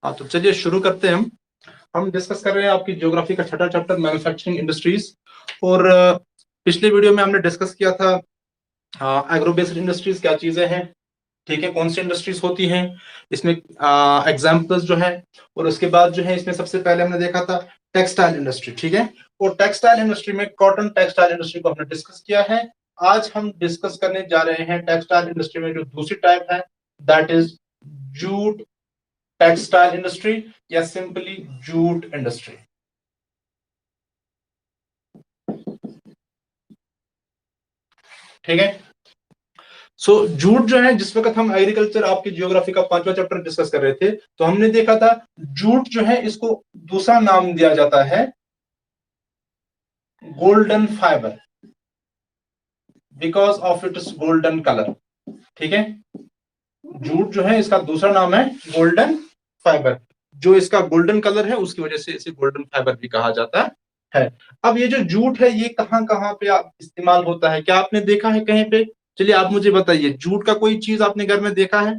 हाँ, तो चलिए शुरू करते हैं। हम डिस्कस कर रहे हैं आपकी ज्योग्राफी का छठा चैप्टर मैन्युफैक्चरिंग इंडस्ट्रीज। और पिछले वीडियो में हमने डिस्कस किया था एग्रो बेस्ड इंडस्ट्रीज क्या चीजें हैं, ठीक है, कौन सी इंडस्ट्रीज होती हैं, इसमें एग्जांपल्स जो है। और उसके बाद जो है इसमें सबसे पहले हमने देखा था टेक्सटाइल इंडस्ट्री, ठीक है। और टेक्सटाइल इंडस्ट्री में कॉटन टेक्सटाइल इंडस्ट्री को हमने डिस्कस किया है। आज हम डिस्कस करने जा रहे हैं टेक्सटाइल इंडस्ट्री में जो दूसरी टाइप है, that is jute textile industry या सिंपली जूट इंडस्ट्री। ठीक है। सो जूट जो है, जिस वक्त हम एग्रीकल्चर आपकी जियोग्राफी का 5वां चैप्टर डिस्कस कर रहे थे तो हमने देखा था जूट जो है इसको दूसरा नाम दिया जाता है golden fibre, because of its golden colour. ठीक है, जूट जो है इसका दूसरा नाम है गोल्डन फाइबर, जो इसका गोल्डन कलर है उसकी वजह से इसे गोल्डन फाइबर भी कहा जाता है। अब ये जो जूट है ये कहां कहां पे आप इस्तेमाल होता है, क्या आपने देखा है कहीं पे? चलिए आप मुझे बताइए, जूट का कोई चीज आपने घर में देखा है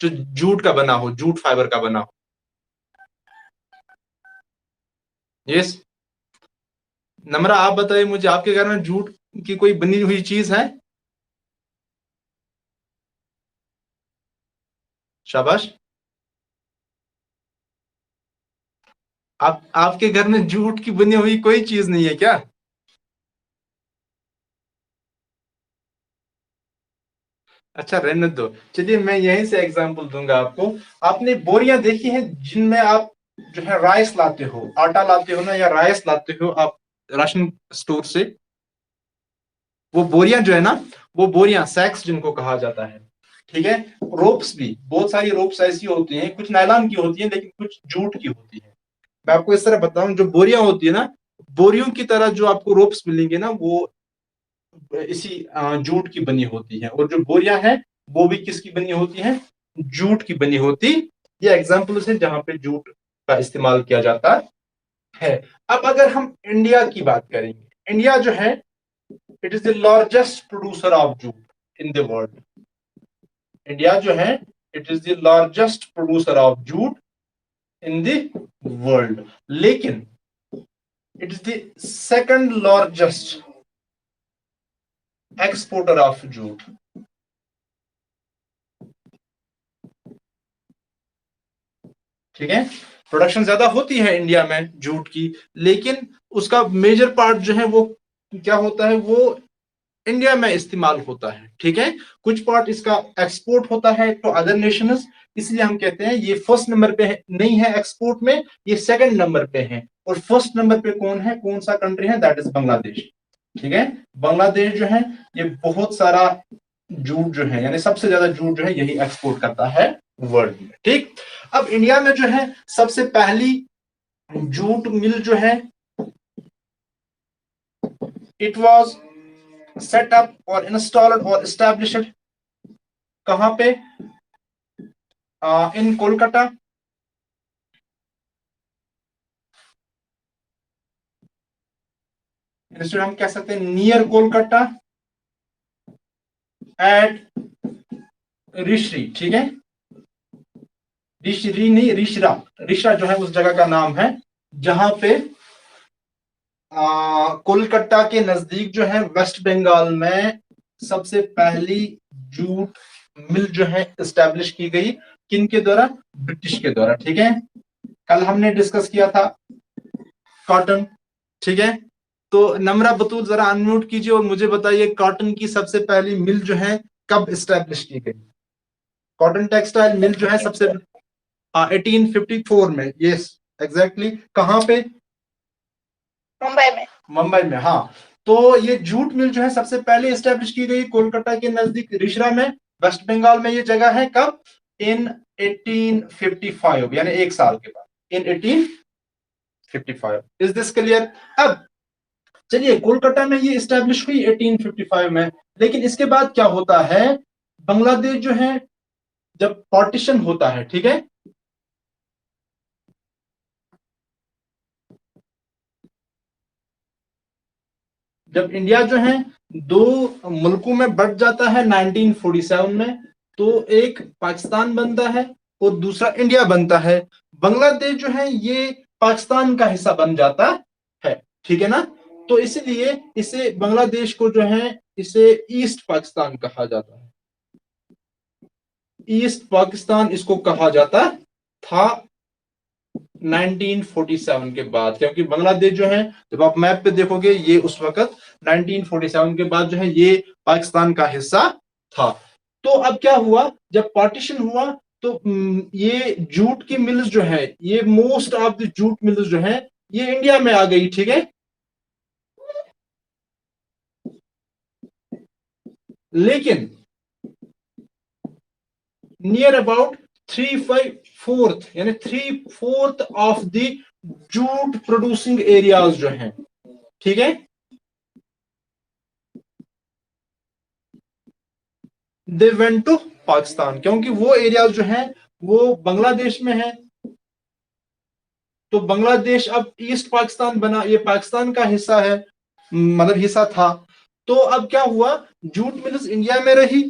जो जूट का बना हो, जूट फाइबर का बना हो? यस, नम्रा आप बताइए मुझे, आपके घर में जूट की कोई बनी हुई चीज है? शाबाश। आपके घर में जूट की बनी हुई कोई चीज नहीं है क्या? अच्छा रहने दो, चलिए मैं यहीं से एग्जांपल दूंगा आपको। आपने बोरियां देखी हैं जिनमें आप जो है राइस लाते हो, आटा लाते हो ना, या राइस लाते हो आप राशन स्टोर से? वो बोरियां जो है ना, वो बोरियां सैक्स जिनको कहा जाता है, ठीक है। रोप्स भी, बहुत सारी रोप्स ऐसी होती हैं, कुछ नायलॉन की होती हैं लेकिन कुछ जूट की होती है। मैं आपको इस तरह बताऊं, जो बोरियां होती है ना, बोरियों की तरह जो आपको रोप्स मिलेंगे ना, वो इसी जूट की बनी होती है। और जो बोरियां हैं वो भी किसकी बनी होती हैं? जूट की बनी होती। ये एग्जाम्पल्स है जहां पे जूट का इस्तेमाल किया जाता है। अब अगर हम इंडिया की बात करेंगे, इंडिया जो है it is the largest producer of jute in the world. India जो है it is the largest producer of jute in the world, लेकिन it is the second largest exporter of jute. ठीक है, प्रोडक्शन ज्यादा होती है इंडिया में jute की, लेकिन उसका मेजर पार्ट जो है वो क्या होता है, वो इंडिया में इस्तेमाल होता है। ठीक है, कुछ पार्ट इसका एक्सपोर्ट होता है टू अदर नेशंस, इसलिए हम कहते हैं ये फर्स्ट नंबर पे नहीं है एक्सपोर्ट में, ये सेकंड नंबर पे है। और फर्स्ट नंबर पे कौन है, कौन सा कंट्री है? That is Bangladesh. ठीक है, बांग्लादेश जो है ये बहुत सारा जूट जो है, यानी सबसे ज्यादा जूट जो है यही एक्सपोर्ट करता है वर्ल्ड में। ठीक, अब इंडिया में जो है सबसे पहली जूट मिल जो है, इट वाज सेट अप और इंस्टॉल्ड और एस्टैब्लिश्ड कहां पे? इन कोलकाता। इंस्टेड हम कह सकते हैं नियर कोलकाता एट ऋषि। ठीक है, ऋषि नहीं, ऋषिरा। ऋषिरा जो है उस जगह का नाम है जहां पे कोलकाता के नजदीक जो है वेस्ट बंगाल में सबसे पहली जूट मिल जो है एस्टैब्लिश की गई। किन के द्वारा? ब्रिटिश के द्वारा। ठीक है, कल हमने डिस्कस किया था कॉटन। ठीक है, तो नम्रा बतूल जरा अनम्यूट कीजिए और मुझे बताइए कॉटन की सबसे पहली मिल जो है कब एस्टैब्लिश की गई? कॉटन टेक्सटाइल मिल जो है सबसे 1854 में। यस एग्जैक्टली, कहां पे? मुंबई में। मुंबई में, हाँ। तो ये जूट मिल जो है सबसे पहले एस्टेब्लिश की गई कोलकाता के नजदीक रिशरा में, वेस्ट बंगाल में। ये जगह है कब? इन 1855, यानी एक साल के बाद, इन 1855। Is this clear? अब चलिए, कोलकाता में ये एस्टेब्लिश हुई 1855 में, लेकिन इसके बाद क्या होता है, बांग्लादेश जो है जब पार्टीशन होता है, ठीक है, जब इंडिया जो है दो मुल्कों में बट जाता है 1947 में, तो एक पाकिस्तान बनता है और दूसरा इंडिया बनता है। बांग्लादेश जो है ये पाकिस्तान का हिस्सा बन जाता है, ठीक है ना। तो इसलिए इसे बांग्लादेश को जो है इसे ईस्ट पाकिस्तान कहा जाता है। ईस्ट पाकिस्तान इसको कहा जाता था 1947 के बाद, क्योंकि बांग्लादेश जो है जब आप मैप पे देखोगे ये उस वक्त 1947 के बाद जो है ये पाकिस्तान का हिस्सा था। तो अब क्या हुआ, जब पार्टीशन हुआ तो ये जूट की मिल्स जो है, ये most of the jute mills जो है ये इंडिया में आ गई, ठीक है। लेकिन नियर अबाउट 3/4 यानी 3/4 of the jute producing areas जो हैं, ठीक है, दे वेंट टू पाकिस्तान, क्योंकि वो एरियाज जो हैं वो बांग्लादेश में है। तो बांग्लादेश अब ईस्ट पाकिस्तान बना, ये पाकिस्तान का हिस्सा है, मतलब हिस्सा था। तो अब क्या हुआ, जूट मिल्स इंडिया में रही,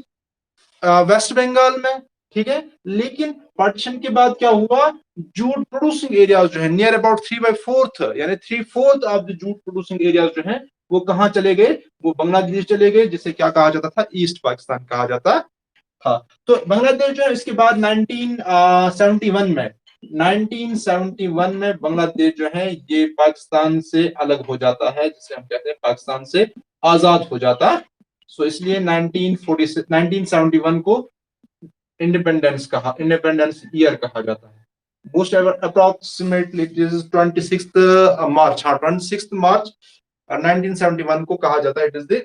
वेस्ट बंगाल में, ठीक है। लेकिन पार्टीशन के बाद क्या हुआ, जूट प्रोड्यूसिंग एरियाज जो है नियर अबाउट 3/4 यानी 3/4 of the jute producing areas जो है वो कहां चले गए, वो बांग्लादेश चले गए, जिसे क्या कहा जाता था, ईस्ट पाकिस्तान कहा जाता था। तो बांग्लादेश जो है इसके बाद 1971 में बांग्लादेश जो है ये पाकिस्तान से अलग हो जाता है, जिसे हम कहते हैं पाकिस्तान से आजाद हो जाता। सो इसलिए 1971 को इंडिपेंडेंस ईयर कहा जाता है। मोस्ट अप्रोक्सीमेटली इट इज 26 मार्च, हाँ 26 मार्च 1971 को कहा जाता है, इट इज द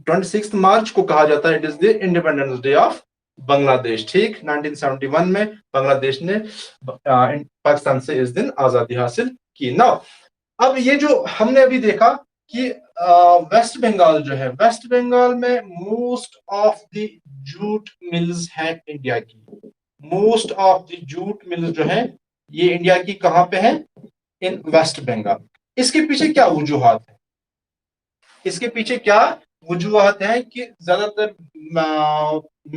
26 मार्च को कहा जाता है, it is the independence day of Bangladesh, ठीक। 1971 में बांग्लादेश ने पाकिस्तान से इस दिन आजादी हासिल की। नाउ अब ये जो हमने अभी देखा कि वेस्ट बंगाल जो है, वेस्ट बंगाल में most of the jute mills है इंडिया की, most of the jute mills जो है ये इंडिया की कहां पे है, इन वेस्ट बंगाल। इसके पीछे क्या वजूहात है, इसके पीछे क्या वजूहत है कि ज्यादातर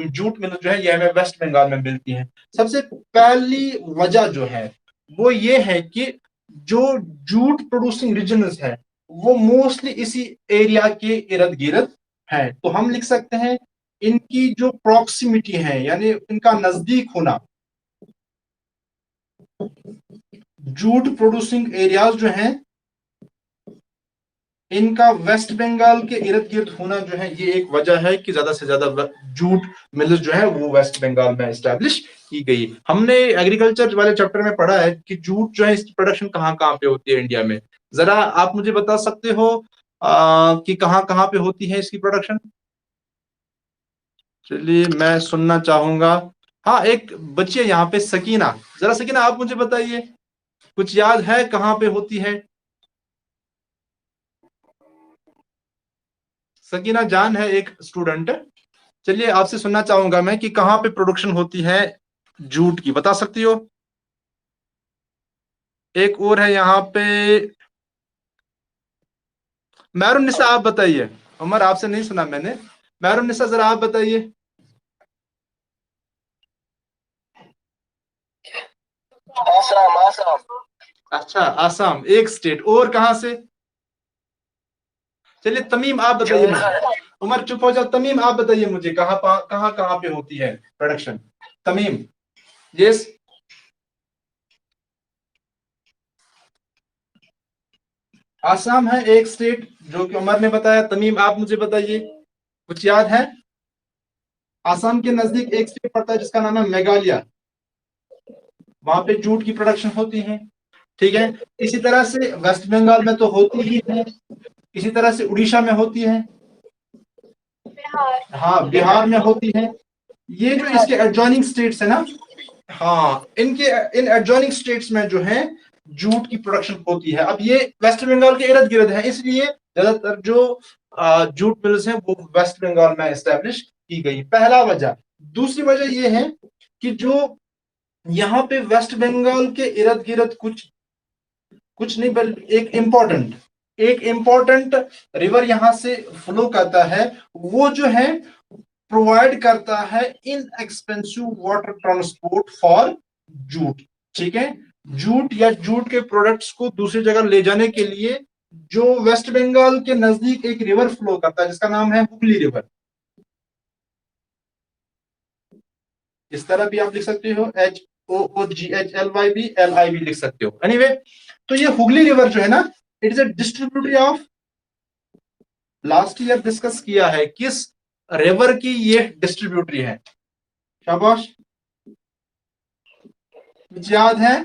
जूट मिल जो है ये हमें वेस्ट बंगाल में मिलती है। सबसे पहली वजह जो है वो ये है कि जो जूट प्रोड्यूसिंग रीजन्स है वो मोस्टली इसी एरिया के इर्द गिर्द है। तो हम लिख सकते हैं इनकी जो प्रॉक्सिमिटी है यानी इनका नजदीक होना, जूट प्रोड्यूसिंग एरियाज जो हैं इनका वेस्ट बंगाल के इर्द गिर्द होना जो है ये एक वजह है कि ज्यादा से ज्यादा जूट मिल्स जो है वो वेस्ट बंगाल में एस्टेब्लिश की गई। हमने एग्रीकल्चर वाले चैप्टर में पढ़ा है कि जूट जो है इसकी प्रोडक्शन कहाँ कहाँ पे होती है इंडिया में। जरा आप मुझे बता सकते हो कि कहाँ कहाँ पे होती है इसकी प्रोडक्शन? चलिए मैं सुनना चाहूंगा। हाँ एक बच्ची है यहाँ पे, सकीना, जरा सकीना आप मुझे बताइए कुछ याद है कहाँ पे होती है? सकीना जान है एक स्टूडेंट। चलिए आपसे सुनना चाहूंगा मैं कि कहाँ पे प्रोडक्शन होती है जूट की, बता सकती हो? एक और है यहाँ पे महरून निसा, आप बताइए। उमर आपसे नहीं सुना मैंने, महरून निसा जरा आप बताइए। आसाम आसाम। अच्छा आसाम एक स्टेट, और कहाँ से? चलिए तमीम आप बताइए मुझे। उमर चुप हो जाओ, तमीम आप बताइए मुझे कहाँ कहाँ कहाँ पे होती है प्रोडक्शन? तमीम यस। आसाम है एक स्टेट जो कि उमर ने बताया। तमीम आप मुझे बताइए कुछ याद है? आसाम के नजदीक एक स्टेट पड़ता है जिसका नाम है मेघालय, वहां पे जूट की प्रोडक्शन होती है, ठीक है। इसी तरह से वेस्ट बंगाल में तो होती ही है, इसी तरह से उड़ीसा में होती है, हाँ बिहार में होती है। ये जो इसके एडजॉइनिंग स्टेट्स है ना, हाँ इनके इन एडजॉइनिंग स्टेट्स में जो है जूट की प्रोडक्शन होती है। अब ये वेस्ट बंगाल के इर्द गिर्द है, इसलिए ज्यादातर जो जूट मिल्स हैं वो वेस्ट बंगाल में एस्टेब्लिश की गई, पहला वजह। दूसरी वजह ये है कि जो यहाँ पे वेस्ट बंगाल के इर्द गिर्द कुछ कुछ नहीं बल्कि एक इम्पोर्टेंट रिवर यहां से फ्लो करता है, वो जो है प्रोवाइड करता है inexpensive water transport for jute. ठीक है, जूट या जूट के प्रोडक्ट्स को दूसरी जगह ले जाने के लिए जो वेस्ट बंगाल के नजदीक एक रिवर फ्लो करता है जिसका नाम है हुगली रिवर। इस तरह भी आप लिख सकते हो, HOOGHLY भी LI भी लिख सकते हो। एनीवे, तो ये हुगली रिवर जो है ना, it is a distributary of, last year discuss किया है किस रिवर की ये डिस्ट्रीब्यूटरी है। शाबाश, कुछ याद है?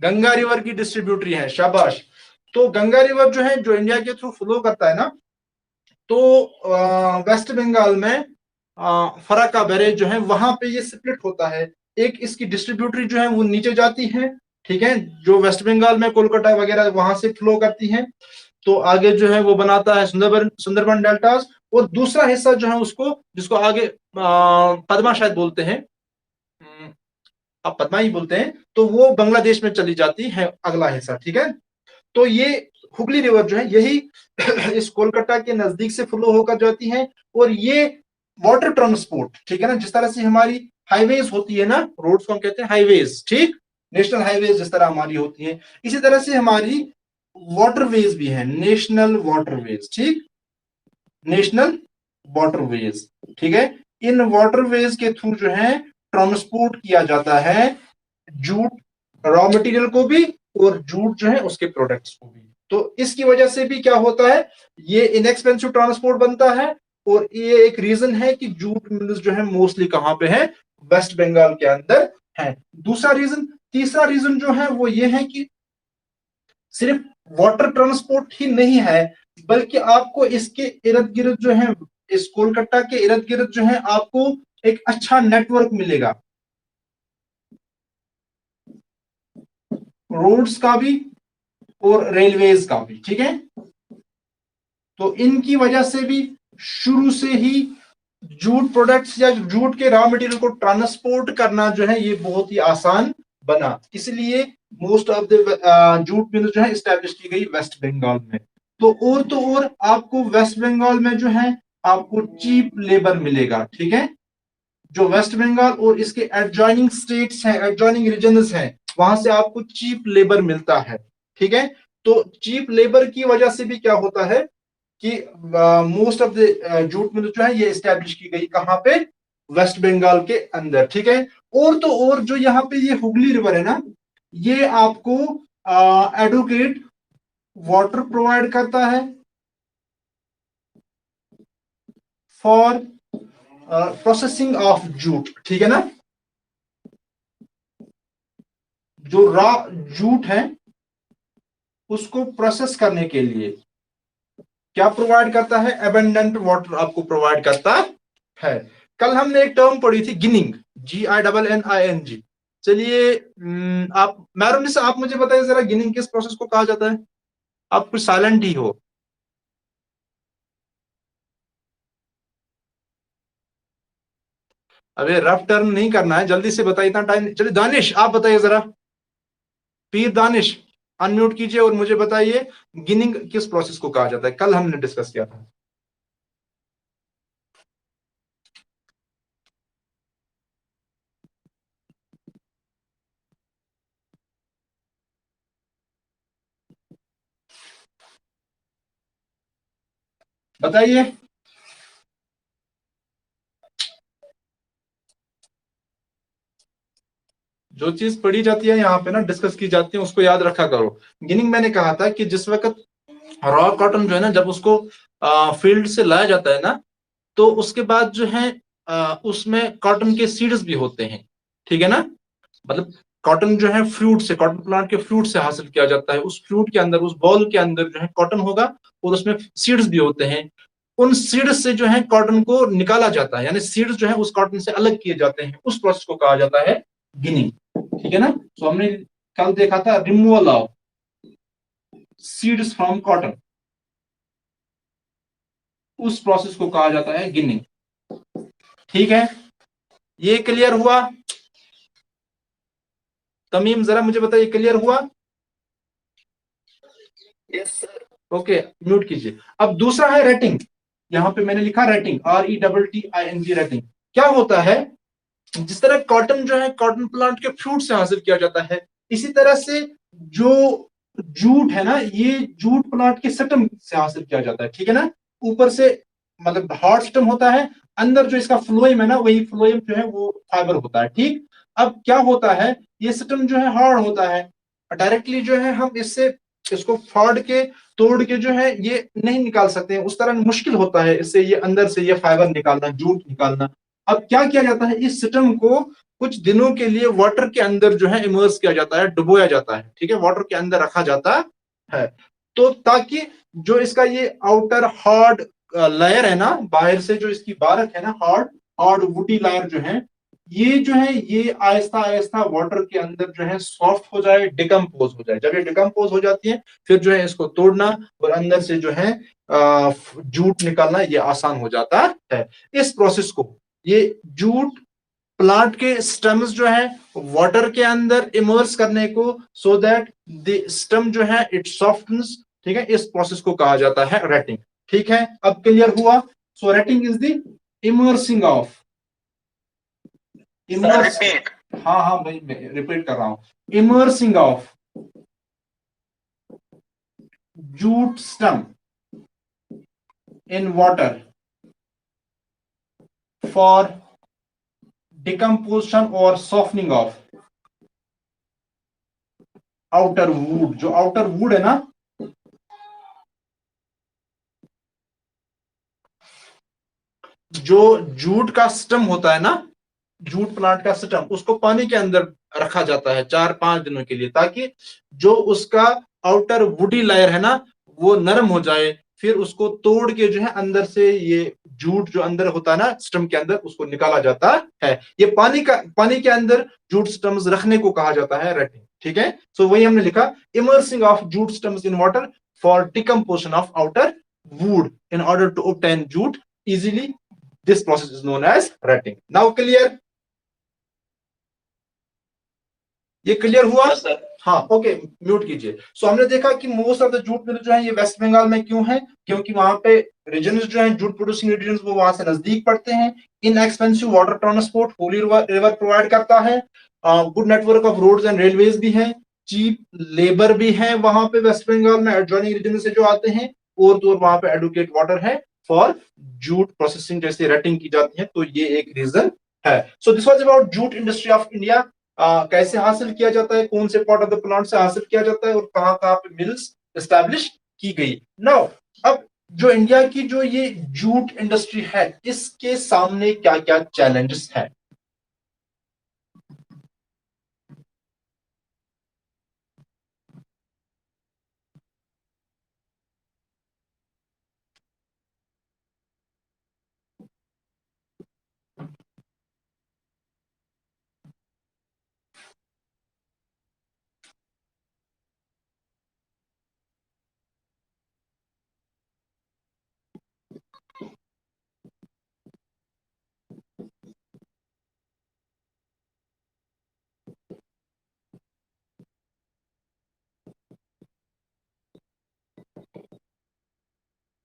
गंगा रिवर की डिस्ट्रीब्यूटरी है। शाबाश। तो गंगा रिवर जो है, जो इंडिया के थ्रू फ्लो करता है ना, तो वेस्ट बंगाल में फराक्का बैरेज जो है वहां पे ये स्प्लिट होता है। एक इसकी डिस्ट्रीब्यूटरी जो है वो नीचे जाती है, ठीक है, जो वेस्ट बंगाल में कोलकाता वगैरह वहां से फ्लो करती है, तो आगे जो है वो बनाता है सुंदरबन डेल्टास। और दूसरा हिस्सा जो है उसको, जिसको आगे पद्मा शायद बोलते हैं, आप पद्मा ही बोलते हैं, तो वो बांग्लादेश में चली जाती है अगला हिस्सा। ठीक है, तो ये हुगली रिवर जो है यही इस कोलकाता के नजदीक से फ्लो होकर जाती है। और ये वाटर ट्रांसपोर्ट, ठीक है ना, जिस तरह से हमारी हाईवेज होती है ना, रोड्स को हम कहते हैं हाईवेज, ठीक, नेशनल हाईवेज जिस तरह हमारी होती है, इसी तरह से हमारी वाटरवेज भी है, नेशनल वाटरवेज। ठीक, नेशनल वाटरवेज, ठीक है। इन वाटरवेज के थ्रू जो है ट्रांसपोर्ट किया जाता है जूट रॉ मटेरियल को भी, और जूट जो है उसके प्रोडक्ट्स को भी। तो इसकी वजह से भी क्या होता है, ये इनएक्सपेंसिव ट्रांसपोर्ट बनता है। और ये एक रीजन है कि जूट मिल्स जो है मोस्टली कहां पे है, वेस्ट बंगाल के अंदर है। दूसरा रीजन, तीसरा रीजन जो है वो ये है कि सिर्फ वाटर ट्रांसपोर्ट ही नहीं है, बल्कि आपको इसके इर्द गिर्द जो है, इस कोलकाता के इर्द गिर्द जो है, आपको एक अच्छा नेटवर्क मिलेगा, रोड्स का भी और रेलवेज का भी। ठीक है, तो इनकी वजह से भी शुरू से ही जूट प्रोडक्ट्स या जूट के रॉ मटेरियल को ट्रांसपोर्ट करना जो है ये बहुत ही आसान बना। इसलिए most of the jute mill जो है स्टैब्लिश की गई वेस्ट बंगाल में। तो और आपको वेस्ट बंगाल में जो है आपको चीप लेबर मिलेगा। ठीक है, जो वेस्ट बंगाल और इसके एडजॉइनिंग स्टेट्स हैं, एडजॉइनिंग रीजन्स हैं, वहां से आपको चीप लेबर मिलता है। ठीक है, तो चीप लेबर की वजह से भी क्या होता है कि most of the jute mill जो है ये स्टैब्लिश की गई कहां पे, वेस्ट बंगाल के अंदर। ठीक है, और जो यहाँ पे ये हुगली रिवर है ना, ये आपको एडुकेट वाटर प्रोवाइड करता है फॉर प्रोसेसिंग ऑफ जूट। ठीक है ना, जो रॉ जूट है उसको प्रोसेस करने के लिए क्या प्रोवाइड करता है, एबंडेंट वाटर आपको प्रोवाइड करता है। कल हमने एक टर्म पढ़ी थी गिनिंग, GINNING। चलिए आप मैरून से आप मुझे बताइए जरा, गिनिंग किस प्रोसेस को कहा जाता है? आप कुछ साइलेंट ही हो। अबे रफ टर्न नहीं करना है, जल्दी से बताइए, इतना टाइम। चलिए दानिश आप बताइए जरा, पीर दानिश अनम्यूट कीजिए और मुझे बताइए गिनिंग किस प्रोसेस को कहा जाता है, कल हमने डिस्कस किया था। बताइए। जो चीज पढ़ी जाती है यहाँ पे ना, डिस्कस की जाती है, उसको याद रखा करो। गिनिंग मैंने कहा था कि जिस वक्त रॉ कॉटन जो है ना, जब उसको फील्ड से लाया जाता है ना, तो उसके बाद जो है उसमें कॉटन के सीड्स भी होते हैं। ठीक है ना, मतलब कॉटन जो है फ्रूट से, कॉटन प्लांट के फ्रूट से हासिल किया जाता है। उस फ्रूट के अंदर, उस बॉल के अंदर जो है कॉटन होगा, और उसमें सीड्स भी होते हैं। उन सीड्स से जो है कॉटन को निकाला जाता है, यानी सीड्स जो है उस कॉटन से अलग किए जाते हैं, उस प्रोसेस को कहा जाता है गिनिंग। ठीक है ना, तो हमने कल देखा था removal of seeds from cotton, उस प्रोसेस को कहा जाता है गिनिंग। ठीक है, ये क्लियर हुआ? तमीम जरा मुझे बताइए, क्लियर हुआ? Yes sir. ओके, म्यूट कीजिए। अब दूसरा है रेटिंग। यहाँ पे मैंने लिखा रेटिंग, RETTING, रेटिंग। क्या होता है, जिस तरह कॉटन जो है कॉटन प्लांट के फ्रूट से हासिल किया जाता है, इसी तरह से जो जूट है ना, ये जूट प्लांट के स्टेम से हासिल किया जाता है, ठीक है ना। ऊपर से मतलब हार्ड स्टेम होता है, अंदर जो इसका फ्लोएम है ना, वही फ्लोएम जो है वो फाइबर होता है, ठीक। अब क्या होता है, ये स्टेम जो है हार्ड होता है, डायरेक्टली जो है हम इससे इसको फाड़ के तोड़ के जो है ये नहीं निकाल सकते हैं, उस तरह मुश्किल होता है इससे ये अंदर से ये फाइबर निकालना, जूट निकालना। अब क्या किया जाता है, इस सिस्टम को कुछ दिनों के लिए वाटर के अंदर जो है इमर्स किया जाता है, डुबोया जाता है, ठीक है, वाटर के अंदर रखा जाता है। तो ताकि जो इसका ये आउटर हार्ड लेयर है ना, बाहर से जो इसकी बारक है ना, हार्ड हार्ड वुडी लेयर जो है, ये जो है ये आहिस्ता आहिस्ता वाटर के अंदर जो है सॉफ्ट हो जाए, डिकम्पोज हो जाए। जब ये डिकम्पोज हो जाती है, फिर जो है इसको तोड़ना और अंदर से जो है जूट निकालना ये आसान हो जाता है। इस प्रोसेस को, ये जूट प्लांट के स्टेम्स जो है वाटर के अंदर इमर्स करने को, सो दैट द स्टेम जो है इट सॉफ्टन्स, ठीक है, इस प्रोसेस को कहा जाता है रेटिंग। ठीक है, अब क्लियर हुआ। So rating is the immersing of, immerse, repeat. हाँ हाँ भाई मैं रिपीट कर रहा हूं, immersing of jute stem in water for decomposition और सॉफ्टनिंग ऑफ आउटर वुड। जो आउटर वुड है ना, जो जूट का सिस्टम होता है ना, जूट प्लांट का सिस्टम, उसको पानी के अंदर रखा जाता है 4-5 दिनों के लिए, ताकि जो उसका आउटर वुडी लेयर है ना वो नरम हो जाए। फिर उसको तोड़ के जो है अंदर से ये जूट जो अंदर होता है ना स्टम के अंदर, उसको निकाला जाता है। ये पानी के अंदर जूट स्टम्स रखने को कहा जाता है रेटिंग, ठीक है। सो वही हमने लिखा, immersing of jute stems in water for decomposition of outer wood in order to obtain jute easily, this process is known as retting. Now clear, ये क्लियर हुआ? Yes sir. हाँ, ओके, म्यूट कीजिए। So हमने देखा कि most of the jute mill जो है ये वेस्ट बंगाल में क्यों है, क्योंकि वहां पे रीजन जो है जूट प्रोड्यूसिंग रीजन वो वहां से नजदीक पड़ते हैं। Inexpensive water transport Hooghly river provide करता है, good network of roads and railways भी है, चीप लेबर भी है वहां पे वेस्ट बंगाल में एडजॉइनिंग रीजन से जो आते हैं, और तो और वहां पे एडुकेट वाटर है फॉर जूट प्रोसेसिंग जैसे रेटिंग की जाती है, तो ये एक रीजन है। So this was about jute industry of India. कैसे हासिल किया जाता है, कौन से पार्ट ऑफ द प्लांट से हासिल किया जाता है, और कहां कहां पे मिल्स एस्टैब्लिश की गई। नाउ अब जो इंडिया की जो ये जूट इंडस्ट्री है, इसके सामने क्या क्या चैलेंजेस है।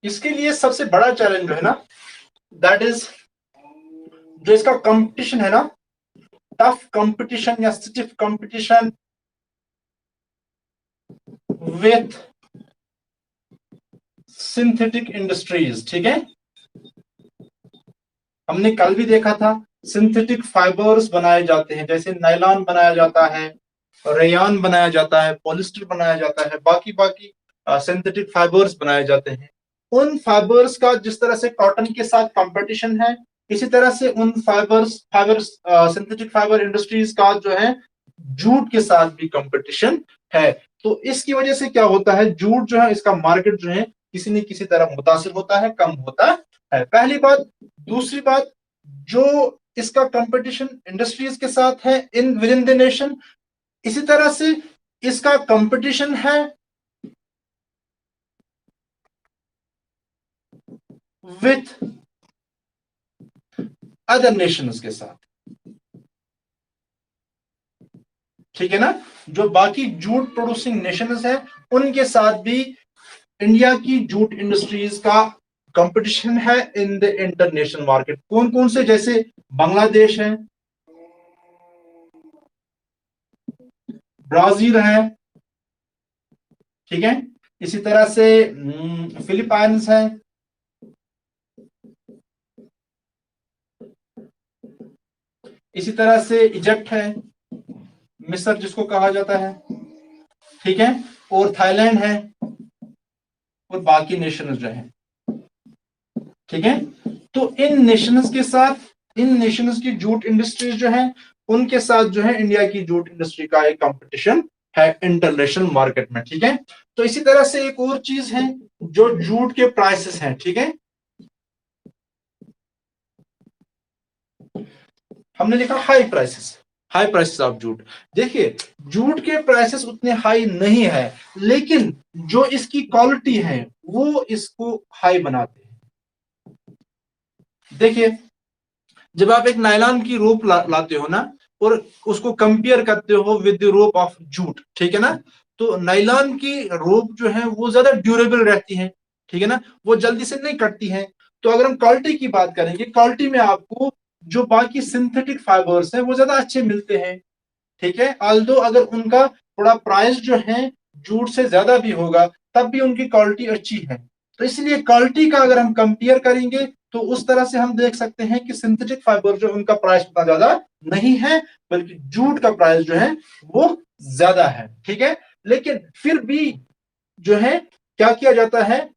इसके लिए सबसे बड़ा चैलेंज जो है ना, दैट इज जो इसका कंपटीशन है ना, टफ कंपटीशन या stiff competition with synthetic industries, ठीक है। हमने कल भी देखा था, सिंथेटिक फाइबर्स बनाए जाते हैं, जैसे नायलॉन बनाया जाता है, रेयान बनाया जाता है, पॉलिस्टर बनाया जाता है, बाकी बाकी सिंथेटिक फाइबर्स बनाए जाते हैं। उन फाइबर्स का जिस तरह से कॉटन के साथ कंपटीशन है, इसी तरह से उन फाइबर्स सिंथेटिक फाइबर इंडस्ट्रीज का जो है जूट के साथ भी कंपटीशन है। तो इसकी वजह से क्या होता है, जूट जो है इसका मार्केट जो है किसी न किसी तरह मुतासिर होता है, कम होता है, पहली बात। दूसरी बात, जो इसका कंपटीशन इंडस्ट्रीज के साथ है in with in the nation, इसी तरह से इसका कंपटीशन है विथ अदर नेशंस के साथ, ठीक है ना। जो बाकी जूट प्रोड्यूसिंग नेशंस हैं उनके साथ भी इंडिया की जूट इंडस्ट्रीज का कंपटीशन है इन द इंटरनेशनल मार्केट। कौन कौन से, जैसे बांग्लादेश है, ब्राजील है, ठीक है, इसी तरह से फिलीपाइंस है, इसी तरह से इजिप्ट है, मिस्र जिसको कहा जाता है, ठीक है, और थाईलैंड है, और बाकी नेशंस जो है, ठीक है। तो इन नेशंस के साथ, इन नेशंस की जूट इंडस्ट्रीज जो है, उनके साथ जो है इंडिया की जूट इंडस्ट्री का एक कंपटीशन है इंटरनेशनल मार्केट में, ठीक है। तो इसी तरह से एक और चीज है जो जूट के प्राइसेस हैं, ठीक है। हमने लिखा high prices, high prices of jute. देखिए जूट के प्राइसेस उतने हाई नहीं है, लेकिन जो इसकी क्वालिटी है वो इसको हाई बनाते हैं। देखिए जब आप एक नायलॉन की रोप लाते हो ना, और उसको कंपेयर करते हो with the rope of jute, ठीक है ना, तो नायलॉन की रोप जो है वो ज्यादा ड्यूरेबल रहती है, ठीक है ना, वो जल्दी से नहीं कटती है। तो अगर हम क्वालिटी की बात करेंगे, क्वालिटी में आपको जो बाकी सिंथेटिक फाइबर्स हैं वो ज्यादा अच्छे मिलते हैं, ठीक है। ऑल्दो अगर उनका थोड़ा प्राइस जो है जूट से ज्यादा भी होगा, तब भी उनकी क्वालिटी अच्छी है। तो इसलिए क्वालिटी का अगर हम कंपेयर करेंगे तो उस तरह से हम देख सकते हैं कि सिंथेटिक फाइबर जो उनका प्राइस उतना ज्यादा नहीं है, बल्कि जूट का प्राइस जो है वो ज्यादा है, ठीक है। लेकिन फिर भी जो है क्या किया जाता है,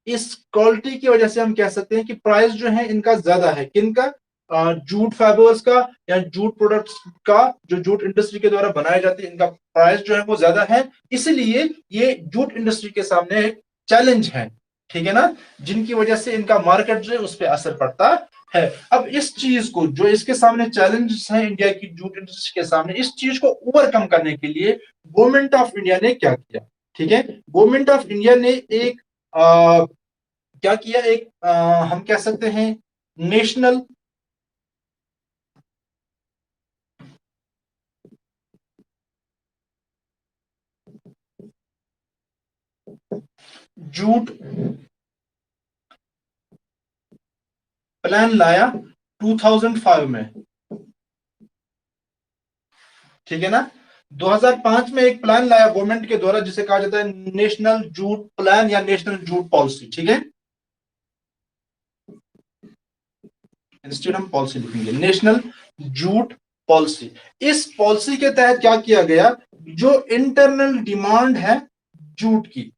इस क्वालिटी की वजह से हम कह सकते हैं कि प्राइस जो है इनका ज्यादा है, किनका, जूट फाइबर्स का या जूट प्रोडक्ट्स का, जो जूट इंडस्ट्री के द्वारा बनाए जाते हैं, इनका प्राइस जो है वो ज्यादा है। इसलिए ये जूट इंडस्ट्री के सामने एक चैलेंज है, ठीक है ना, जिनकी वजह से इनका मार्केट जो है उस पर असर पड़ता है। अब इस चीज को, जो इसके सामने चैलेंजेस हैं इंडिया की जूट इंडस्ट्री के सामने, इस चीज को ओवरकम करने के लिए गवर्नमेंट ऑफ इंडिया ने क्या किया, ठीक है। गवर्नमेंट ऑफ इंडिया ने एक क्या किया, एक हम कह सकते हैं नेशनल जूट प्लान लाया 2005 में, ठीक है ना। 2005 में एक प्लान लाया गवर्नमेंट के द्वारा जिसे कहा जाता है नेशनल जूट प्लान या नेशनल जूट पॉलिसी, ठीक है। इंस्टेड हम पॉलिसी लिखेंगे, नेशनल जूट पॉलिसी। इस पॉलिसी के तहत क्या किया गया, जो इंटरनल डिमांड है जूट की,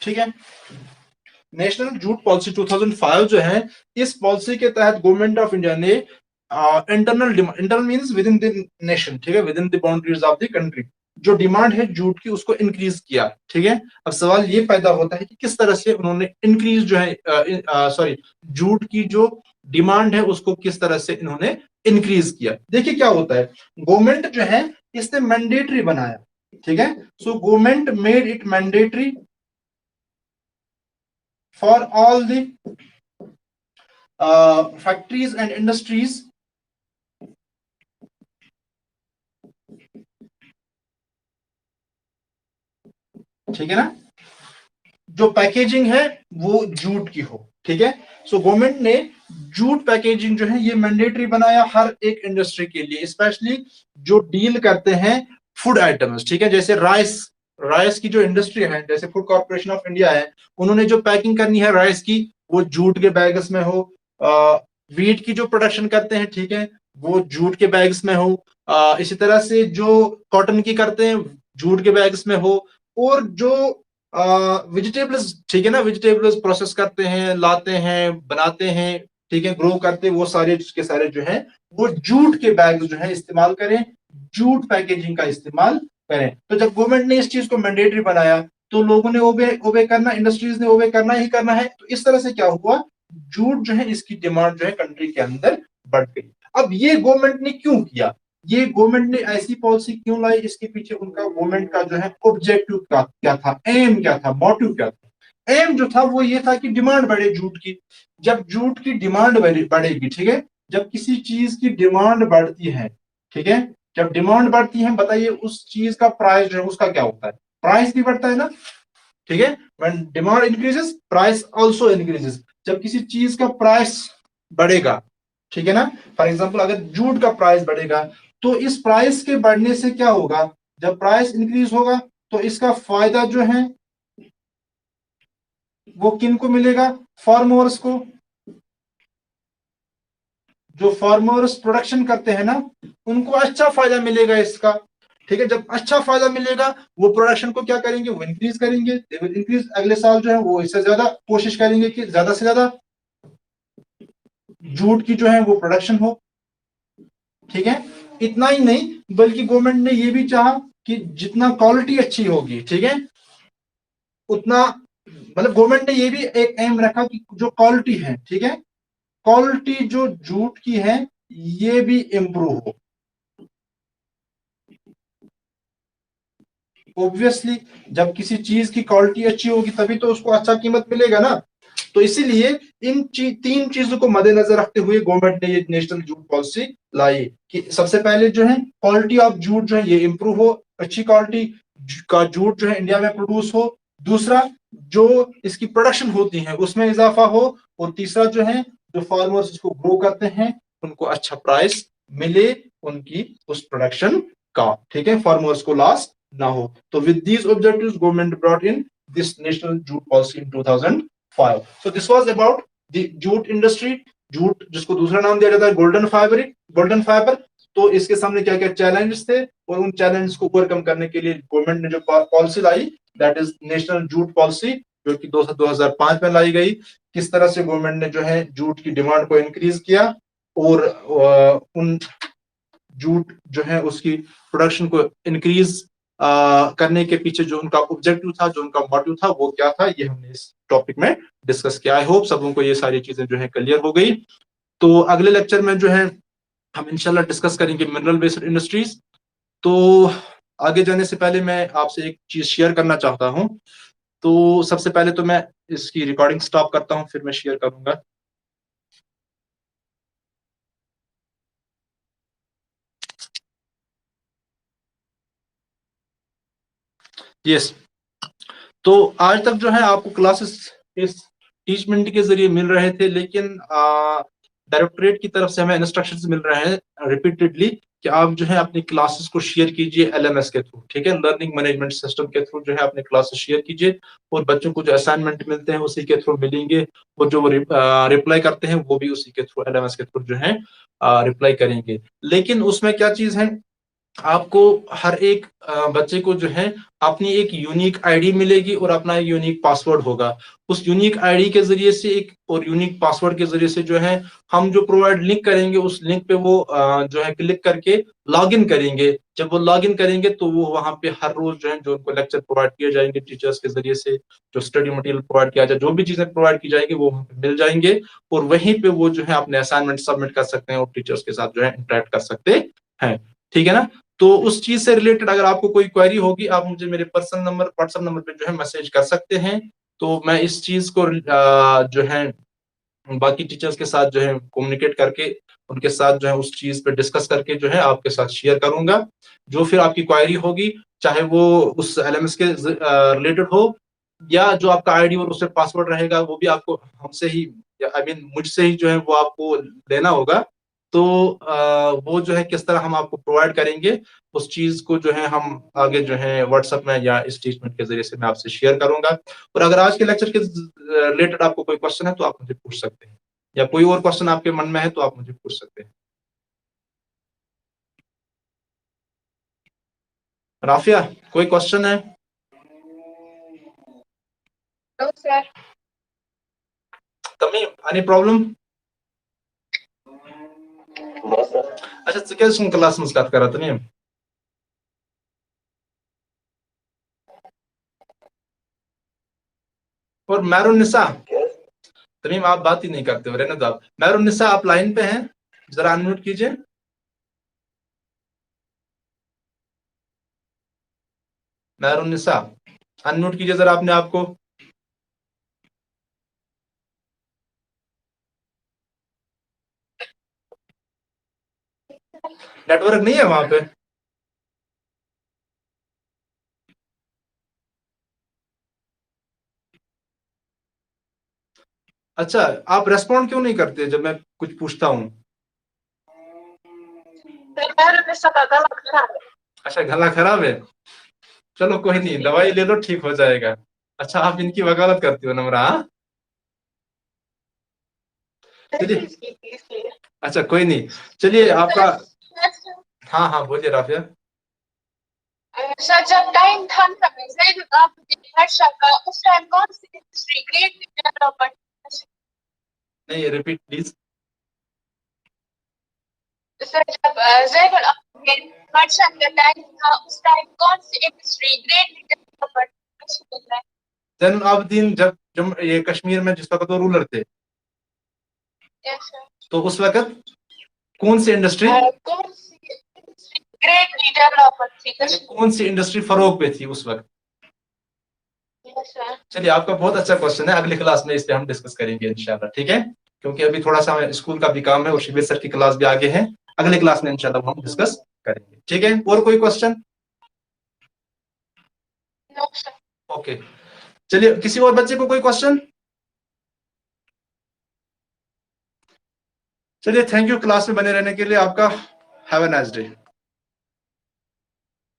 ठीक है, नेशनल जूट पॉलिसी 2005 जो है, इस पॉलिसी के तहत गवर्नमेंट ऑफ इंडिया ने internal demand, internal means with in the nation, ठीक है, with in the boundaries of the country, जो डिमांड है जूट की उसको इंक्रीज किया, ठीक है। अब सवाल ये पैदा होता है कि किस तरह से उन्होंने इंक्रीज जो है, सॉरी, जूट की जो डिमांड है उसको किस तरह से इन्होंने इंक्रीज किया। देखिए क्या होता है, गवर्नमेंट जो है इसने मैंडेटरी बनाया, ठीक है। So government made it mandatory for all the factories and industries ठीक है ना, जो पैकेजिंग है वो जूट की हो, ठीक है। सो गवर्नमेंट ने जूट पैकेजिंग जो है ये मैंडेटरी बनाया हर एक इंडस्ट्री के लिए, स्पेशली जो डील करते हैं फूड आइटम्स, ठीक है। जैसे राइस, राइस की जो इंडस्ट्री है, जैसे फूड कॉर्पोरेशन ऑफ इंडिया है, उन्होंने जो पैकिंग करनी है राइस की वो जूट के बैग्स में हो। वीट की जो प्रोडक्शन करते हैं, ठीक है, वो जूट के बैग्स में हो। इसी तरह से जो कॉटन की करते हैं जूट के बैग्स में हो। और जो वेजिटेबल्स, ठीक है ना, वेजिटेबल्स प्रोसेस करते हैं, लाते हैं, बनाते हैं, ठीक है, ग्रो करते हैं, वो सारे के सारे जो है वो जूट के बैग जो है इस्तेमाल करें, जूट पैकेजिंग का इस्तेमाल करें। तो जब गवर्नमेंट ने इस चीज को मैंडेटरी बनाया तो लोगों ने ओबे ओबे करना, इंडस्ट्रीज ने ओबे करना ही करना है। तो इस तरह से क्या हुआ, जूट जो है इसकी डिमांड जो है कंट्री के अंदर बढ़ गई। अब ये गवर्नमेंट ने क्यों किया, ये गवर्नमेंट ने ऐसी पॉलिसी क्यों लाई, इसके पीछे उनका गवर्नमेंट का जो है ऑब्जेक्टिव क्या था, एम क्या था, मोटिव क्या था। एम जो था वो ये था कि डिमांड बढ़े जूट की। जब जूट की डिमांड बढ़ेगी, ठीक है, जब किसी चीज की डिमांड बढ़ती है, ठीक है, जब डिमांड बढ़ती है, बताइए उस चीज का प्राइस जो है उसका क्या होता है, प्राइस भी बढ़ता है ना, ठीक है। When demand increases price also increases. जब किसी चीज का प्राइस बढ़ेगा, ठीक है ना, फॉर एग्जांपल अगर जूट का प्राइस बढ़ेगा तो इस प्राइस के बढ़ने से क्या होगा, जब प्राइस इंक्रीज होगा तो इसका फायदा जो है वो किन को मिलेगा, फार्मर्स को। जो फार्मर्स प्रोडक्शन करते हैं ना उनको अच्छा फायदा मिलेगा इसका, ठीक है। जब अच्छा फायदा मिलेगा वो प्रोडक्शन को क्या करेंगे, वो इंक्रीज करेंगे, दे विल इंक्रीज। अगले साल जो है वो इससे ज्यादा कोशिश करेंगे कि ज्यादा से ज्यादा जूट की जो है वो प्रोडक्शन हो, ठीक है। इतना ही नहीं बल्कि गवर्नमेंट ने ये भी चाहा कि जितना क्वालिटी अच्छी होगी, ठीक है, उतना, मतलब गवर्नमेंट ने ये भी एक एम रखा कि जो क्वालिटी है, ठीक है, क्वालिटी जो जूट की है ये भी इंप्रूव हो। ऑब्वियसली जब किसी चीज की क्वालिटी अच्छी होगी तभी तो उसको अच्छा कीमत मिलेगा ना। तो इसीलिए इन तीन चीजों को मद्देनजर रखते हुए गवर्नमेंट ने ये नेशनल जूट पॉलिसी लाई कि सबसे पहले जो है क्वालिटी ऑफ जूट जो है ये इंप्रूव हो, अच्छी क्वालिटी का जूट जो है इंडिया में प्रोड्यूस हो। दूसरा, जो इसकी प्रोडक्शन होती है उसमें इजाफा हो। और तीसरा जो है, जो फार्मर्स इसको ग्रो करते हैं उनको अच्छा प्राइस मिले उनकी उस प्रोडक्शन का, ठीक है, फार्मर्स को लॉस ना हो। तो with these objectives government brought in this national jute policy in 2005। So this was about the jute industry. Jute जिसको दूसरा नाम दिया जाता है गोल्डन फाइबर, गोल्डन फाइबर। तो इसके सामने क्या क्या चैलेंजेस थे और उन चैलेंजेस को ओवरकम करने के लिए गवर्नमेंट ने जो policy lie that is national jute policy, जो कि 2005 में लाई गई। किस तरह से गवर्नमेंट ने जो है जूट की डिमांड को इंक्रीज किया और उन जूट जो है उसकी प्रोडक्शन को इंक्रीज करने के पीछे जो उनका ऑब्जेक्टिव था, जो उनका मोटिव था, वो क्या था, ये हमने इस टॉपिक में डिस्कस किया। आई होप सबों को ये सारी चीजें जो है क्लियर हो गई। तो अगले लेक्चर में जो है हम इंशाल्लाह डिस्कस करेंगे मिनरल बेस्ड इंडस्ट्रीज। तो आगे जाने से पहले मैं आपसे एक चीज शेयर करना चाहता हूं। तो सबसे पहले तो मैं इसकी रिकॉर्डिंग स्टॉप करता हूं, फिर मैं शेयर करूंगा। यस। तो आज तक जो है आपको क्लासेस इस टीचमेंट के जरिए मिल रहे थे, लेकिन डायरेक्टरेट की तरफ से हमें इंस्ट्रक्शंस मिल रहे हैं रिपीटेडली कि आप जो है अपनी क्लासेस को शेयर कीजिए एलएमएस के थ्रू, ठीक है, लर्निंग मैनेजमेंट सिस्टम के थ्रू जो है अपने क्लासेस शेयर कीजिए। और बच्चों को जो असाइनमेंट मिलते हैं उसी के थ्रू मिलेंगे, और जो वो रिप्लाई करते हैं वो भी उसी के थ्रू एलएमएस के थ्रू जो है रिप्लाई करेंगे। लेकिन उसमें क्या चीज है, आपको हर एक बच्चे को जो है अपनी एक यूनिक आईडी मिलेगी और अपना एक यूनिक पासवर्ड होगा। उस यूनिक आईडी के जरिए से एक और यूनिक पासवर्ड के जरिए से जो है हम जो प्रोवाइड लिंक करेंगे उस लिंक पे वो जो है क्लिक करके लॉगिन करेंगे। जब वो लॉगिन करेंगे तो वो वहां पे हर रोज जो है जो उनको लेक्चर प्रोवाइड किए जाएंगे टीचर्स के जरिए से, जो स्टडी मटेरियल प्रोवाइड किया जाए, जो भी चीजें प्रोवाइड की जाएगी वो वहां पे मिल जाएंगे। और वहीं पे वो जो है अपने असाइनमेंट सबमिट कर सकते हैं और टीचर्स के साथ जो है इंटरेक्ट कर सकते हैं, ठीक है ना। तो उस चीज से रिलेटेड अगर आपको कोई क्वेरी होगी आप मुझे मेरे पर्सनल नंबर व्हाट्सएप नंबर पे जो है मैसेज कर सकते हैं। तो मैं इस चीज को जो है बाकी टीचर्स के साथ जो है कम्युनिकेट करके उनके साथ जो है उस चीज पे डिस्कस करके जो है आपके साथ शेयर करूंगा। जो फिर आपकी क्वेरी होगी, चाहे वो उस एलएमएस के रिलेटेड हो या जो आपका आईडी और उससे पासवर्ड रहेगा, वो भी आपको हमसे ही आई मीन मुझसे ही जो है वो आपको लेना होगा। तो वो जो है किस तरह हम आपको प्रोवाइड करेंगे उस चीज को जो है हम आगे जो है व्हाट्सएप में या इस टीचमेंट के जरिए से मैं आपसे शेयर करूंगा। और अगर आज के लेक्चर के रिलेटेड आपको कोई क्वेश्चन है तो आप मुझे पूछ सकते हैं, या कोई और क्वेश्चन आपके मन में है तो आप मुझे पूछ सकते हैं। राफिया, कोई क्वेश्चन है? No, sir. Tamim, any problem? बस सर। अच्छा, तो क्या क्लास में स्टार्ट करा तमीम? और मैरून निसा, तमीम आप बात ही नहीं करते हो, रहने दो आप। मैरून निसा आप लाइन पे हैं, जरा अनम्यूट कीजिए। मैरून निसा अनम्यूट कीजिए जरा अपने आप को। नेटवर्क नहीं है वहां पे? अच्छा, आप रेस्पॉन्ड क्यों नहीं करते जब मैं कुछ पूछता हूँ? अच्छा, गला खराब है। चलो कोई नहीं, दवाई ले लो, ठीक हो जाएगा। अच्छा, आप इनकी वकालत करती हो नम्रा? हाँ? चलिए, अच्छा कोई नहीं, चलिए आपका। हाँ हाँ, बोलिए राफिया। सर, जब टाइम था जैद हर्षा का, उस टाइम कौन सी इंडस्ट्री ग्रेट डेवलपमेंट? नहीं, रिपीट प्लीज। सर, जब जैद हर्षा का टाइम था, उस टाइम कौन सी industry great development? Zainul Abidin जब ये कश्मीर में जिस वक्त वो रूलर थे, तो उस वक्त कौन सी इंडस्ट्री, कौन सी इंडस्ट्री ग्रेट डेवलपमेंट थी? कौन सी इंडस्ट्री फरोग पे थी उस वक्त? चलिए, आपका बहुत अच्छा क्वेश्चन है, अगली क्लास में इस पे हम डिस्कस करेंगे इंशाल्लाह, ठीक है? क्योंकि अभी थोड़ा सा स्कूल का भी काम है और शिविर सर की क्लास भी आगे है, अगले क्लास में इंशाल्लाह हम डिस्कस करेंगे, ठीक है? और कोई क्वेश्चन? ओके, चलिए, किसी और बच्चे को कोई क्वेश्चन? चलिए, थैंक यू क्लास में बने रहने के लिए आपका। Have a nice day.